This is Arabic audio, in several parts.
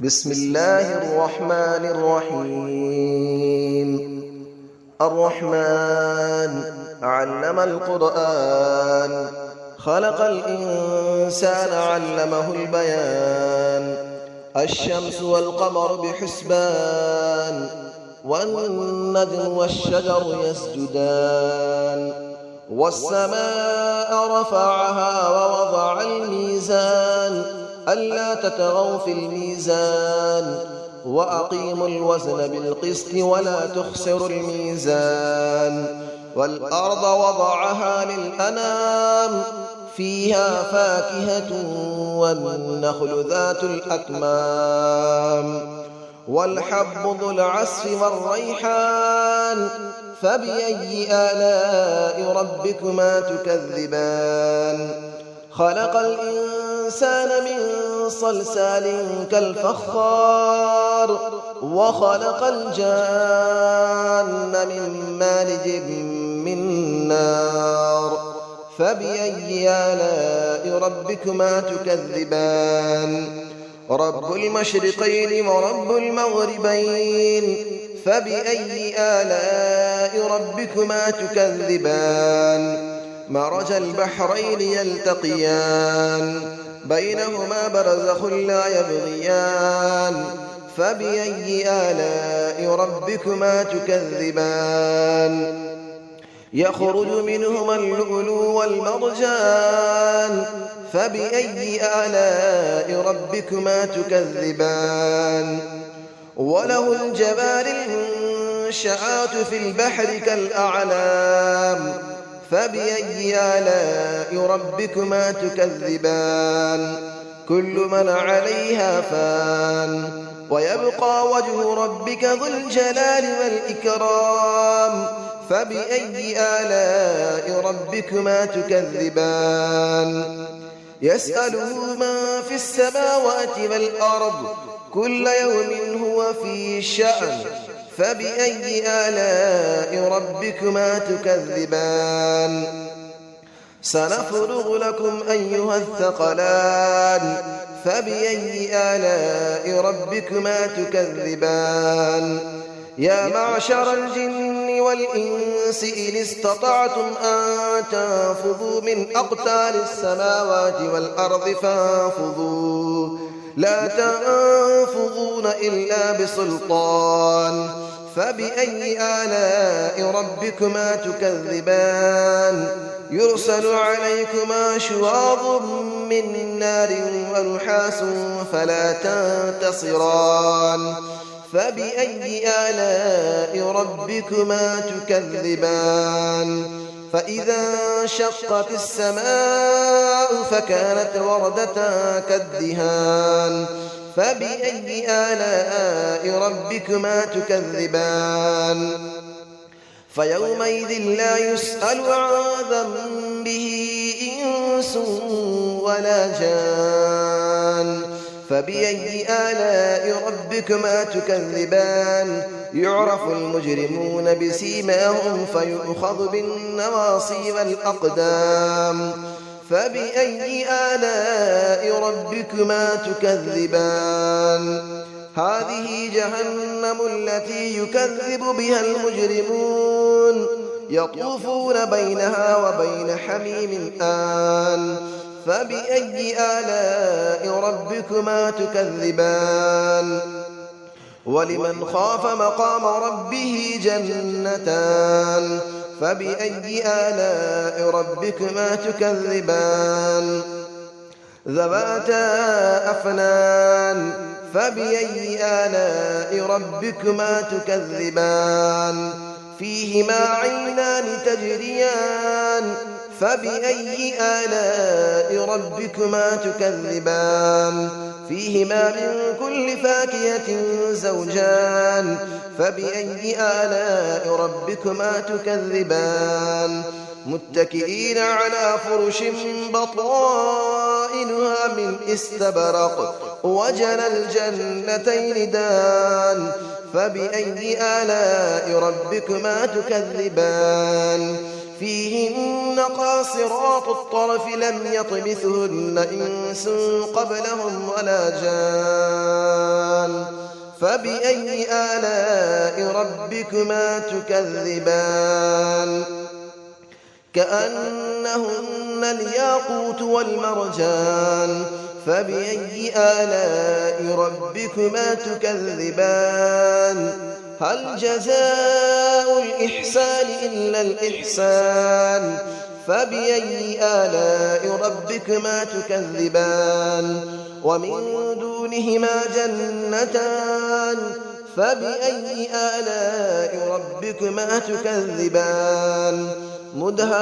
بسم الله الرحمن الرحيم. الرحمن علم القرآن، خلق الإنسان علمه البيان. الشمس والقمر بحسبان، والنجم والشجر يسجدان. والسماء رفعها ووضع الميزان، ألا تطغوا في الميزان، وأقيموا الوزن بالقسط ولا تخسروا الميزان. والأرض وضعها للأنام، فيها فاكهة والنخل ذات الأكمام. والحب ذو العصف والريحان، فبأي آلاء ربكما تكذبان. خلق الإنسان من صلصال كالفخار، وخلق الجان من مارج من نار. فبأي آلاء ربكما تكذبان. رب المشرقين ورب المغربين، فبأي آلاء ربكما تكذبان. مرج البحرين يلتقيان، بينهما برزخ لا يبغيان. فبأي آلاء ربكما تكذبان. يخرج منهما اللؤلؤ والمرجان، فبأي آلاء ربكما تكذبان. وله الجوار المنشآت في البحر كالأعلام، فبأي آلاء ربكما تكذبان. كل من عليها فان، ويبقى وجه ربك ذو الجلال والإكرام. فبأي آلاء ربكما تكذبان. يسأله من في السماوات والأرض، كل يوم هو في شأن. فبأي آلاء ربكما تكذبان. سنفرغ لكم أيها الثقلان، فبأي آلاء ربكما تكذبان. يا معشر الجن والإنس إن استطعتم أن تنفذوا من أقطار السماوات والأرض فانفذوا، لا تنفذون إلا بسلطان. فبأي آلاء ربكما تكذبان. يرسل عليكما شواظ من نار ونحاس فلا تنتصران. فبأي آلاء ربكما تكذبان. فإذا انشقت السماء فكانت وردة كالدهان. فبأي آلاء ربكما تكذبان. فيومئذ لا يسأل عن ذنبه إنس ولا جان. فبأي آلاء ربكما تكذبان. يعرف المجرمون بسيماهم فيؤخذ بالنواصي والأقدام. فبأي آلاء ربكما تكذبان. هذه جهنم التي يكذب بها المجرمون، يطوفون بينها وبين حميم آن. فبأي آلاء ربكما تكذبان. ولمن خاف مقام ربه جنتان. فبأي آلاء ربكما تكذبان. ذواتا أفنان. فبأي آلاء ربكما تكذبان. فيهما عينان تجريان. فبأي آلاء ربكما تكذبان. فيهما من كل فاكهة زوجان. فبأي آلاء ربكما تكذبان. متكئين على فرش بطائنها من استبرق، وجنى الجنتين دان. فبأي آلاء ربكما تكذبان. فيهن قاصرات الطرف لم يطمثهن إنس قبلهم ولا جان. فبأي آلاء ربكما تكذبان كأنهن الياقوت والمرجان فبأي آلاء ربكما تكذبان هل جزاء الإحسان إلا الإحسان فبأي آلاء ربكما تكذبان ومن دونهما جنتان فبأي آلاء ربكما تكذبان مدهامتان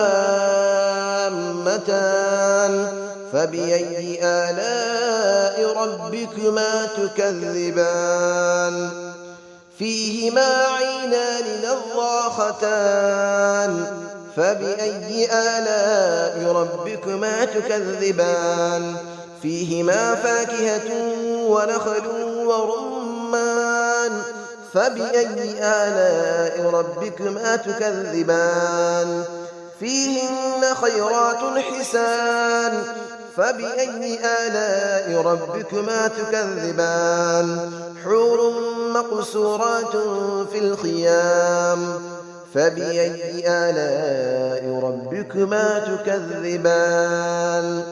فبأي آلاء ربكما تكذبان فيهما عينان نضاختان فبأي آلاء ربكما تكذبان فيهما فاكهة ونخل ورمان فبأي آلاء ربكما تكذبان فيهن خيرات حسان فبأي آلاء ربكما تكذبان حور مقصورات في الخيام فبأي آلاء ربكما تكذبان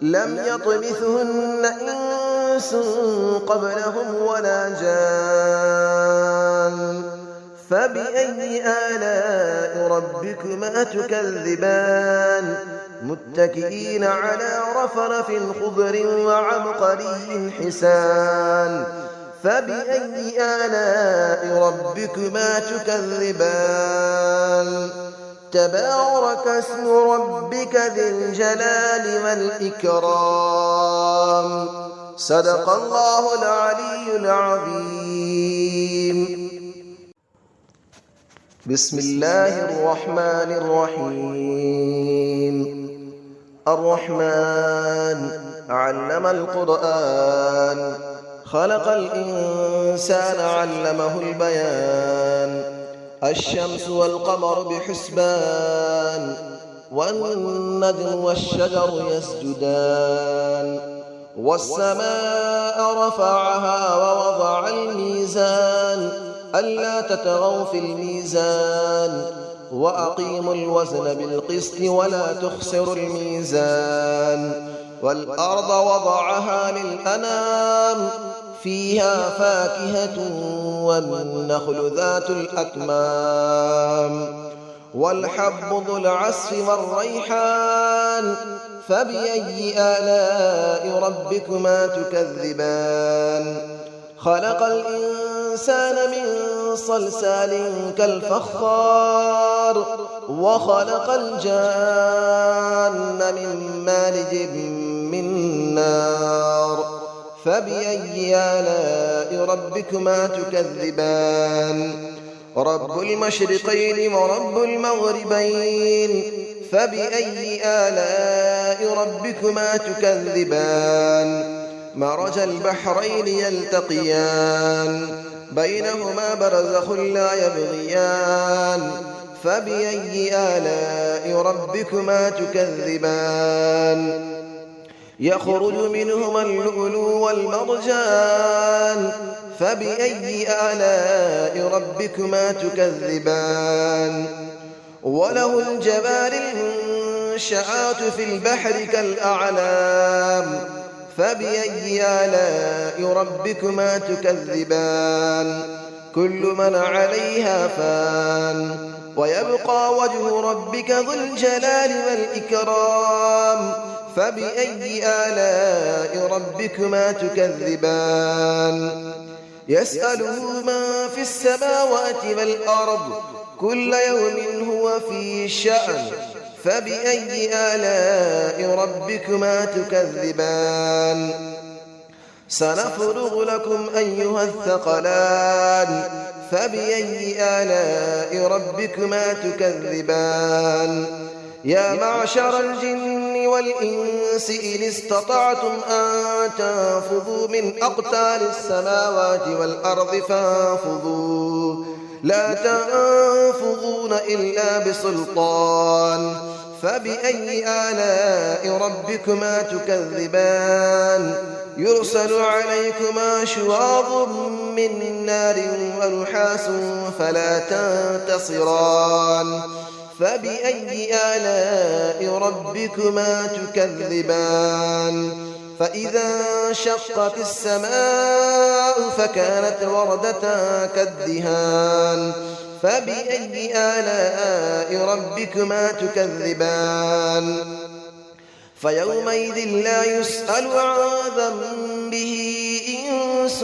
لم يطمثهن إنس قبلهم ولا جان فبأي آلاء ربكما تكذبان متكئين على رفرف خضر وعبقري حسان فبأي آلاء ربكما تكذبان تبارك اسم ربك ذي الجلال والإكرام صدق الله العلي العظيم بسم الله الرحمن الرحيم الرحمن علم القرآن خلق الإنسان علمه البيان الشمس والقمر بحسبان والنجم والشجر يسجدان والسماء رفعها ووضع الميزان ألا تطغوا في الميزان وأقيموا الوزن بالقسط ولا تخسروا الميزان والأرض وضعها للأنام فيها فاكهة والنخل ذات الأكمام والحب ذو العصف والريحان فبأي آلاء ربكما تكذبان خلق الإنسان من صلصال كالفخار وخلق الجان من مارج من نار فبأي آلاء ربكما تكذبان رب المشرقين ورب المغربين فبأي آلاء ربكما تكذبان مرج البحرين يلتقيان بينهما برزخ لا يبغيان فبأي آلاء ربكما تكذبان يخرج منهما اللؤلؤ والمرجان فبأي آلاء ربكما تكذبان وله الجبال المنشآت في البحر كالأعلام فبأي آلاء ربكما تكذبان كل من عليها فان ويبقى وجه ربك ذو الجلال والإكرام فبأي آلاء ربكما تكذبان يسأله من في السماوات والأرض كل يوم هو في شأن فبأي آلاء ربكما تكذبان سنفرغ لكم أيها الثقلان فبأي آلاء ربكما تكذبان يا معشر الجن والإنس إن استطعتم أن تنفذوا من أقطار السماوات والأرض فانفذوا لا تنفذون إلا بسلطان فبأي آلاء ربكما تكذبان يرسل عليكما شواظ من نار ونحاس فلا تنتصران فبأي آلاء ربكما تكذبان فإذا انشقت السماء فكانت وردة كالدهان فبأي آلاء ربكما تكذبان فيومئذ لا يسأل عن ذنبه إنس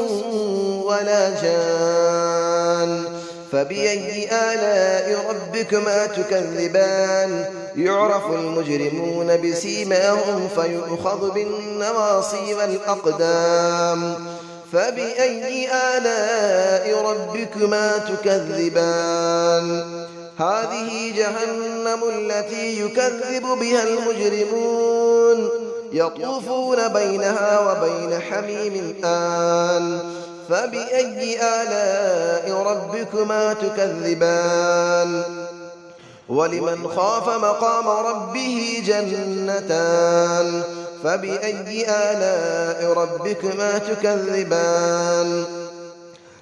ولا جان فبأي آلاء ربكما تكذبان يعرف المجرمون بسيماهم فيؤخذ بالنواصي والأقدام فبأي آلاء ربكما تكذبان هذه جهنم التي يكذب بها المجرمون يطوفون بينها وبين حميم آن فبأي آلاء ربكما تكذبان ولمن خاف مقام ربه جنتان فبأي آلاء ربكما تكذبان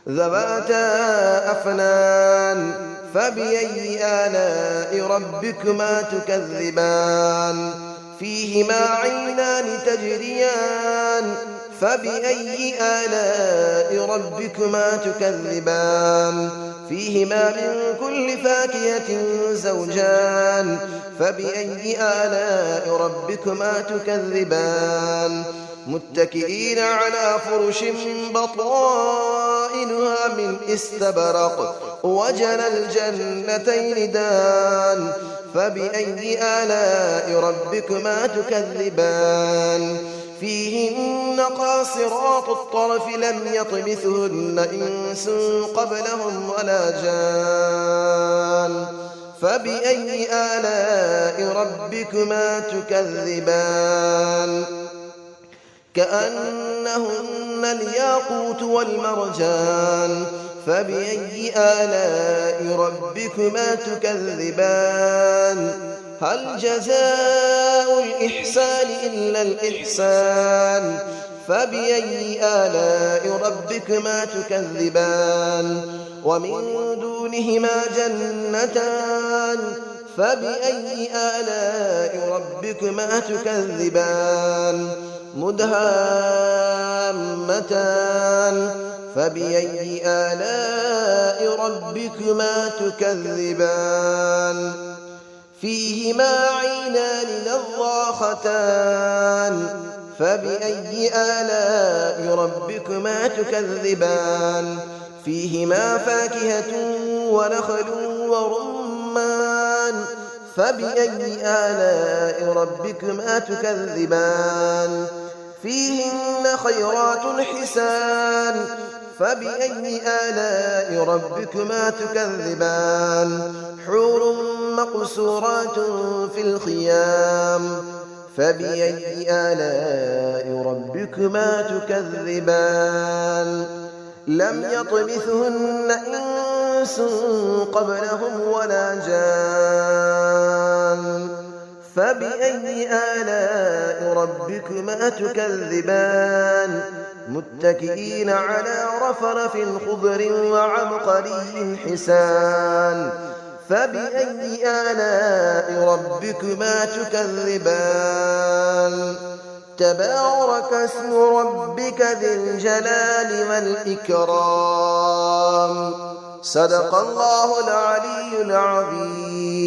ذواتا أفنان فبأي آلاء ربكما تكذبان فيهما عينان تجريان فبأي آلاء ربكما تكذبان فيهما من كل فاكهة زوجان فبأي آلاء ربكما تكذبان متكئين على فرش بطائنها من استبرق وجنى الجنتين دان فبأي آلاء ربكما تكذبان فيهن قاصرات الطرف لم يطمثهن إنس قبلهم ولا جان فبأي آلاء ربكما تكذبان كأنهن الياقوت والمرجان فبأي آلاء ربكما تكذبان هل جزاء الإحسان إلا الإحسان فبأي آلاء ربكما تكذبان ومن دونهما جنتان فبأي آلاء ربكما تكذبان مدهامتان فبأي آلاء ربكما تكذبان فيهما عينان نضاختان فبأي آلاء ربكما تكذبان فيهما فاكهة ونخل ورمان فبأي آلاء ربكما تكذبان فيهن خيرات حسان فبأي آلاء ربكما تكذبان حور مقصورات في الخيام فبأي آلاء ربكما تكذبان لم يطمثهن إنس قبلهم ولا جان فبأي آلاء ربكما تكذبان متكئين على رفرف خضر وعبقري حسان فبأي آلاء ربكما تكذبان تبارك اسم ربك ذي الجلال والإكرام صدق الله العلي العظيم.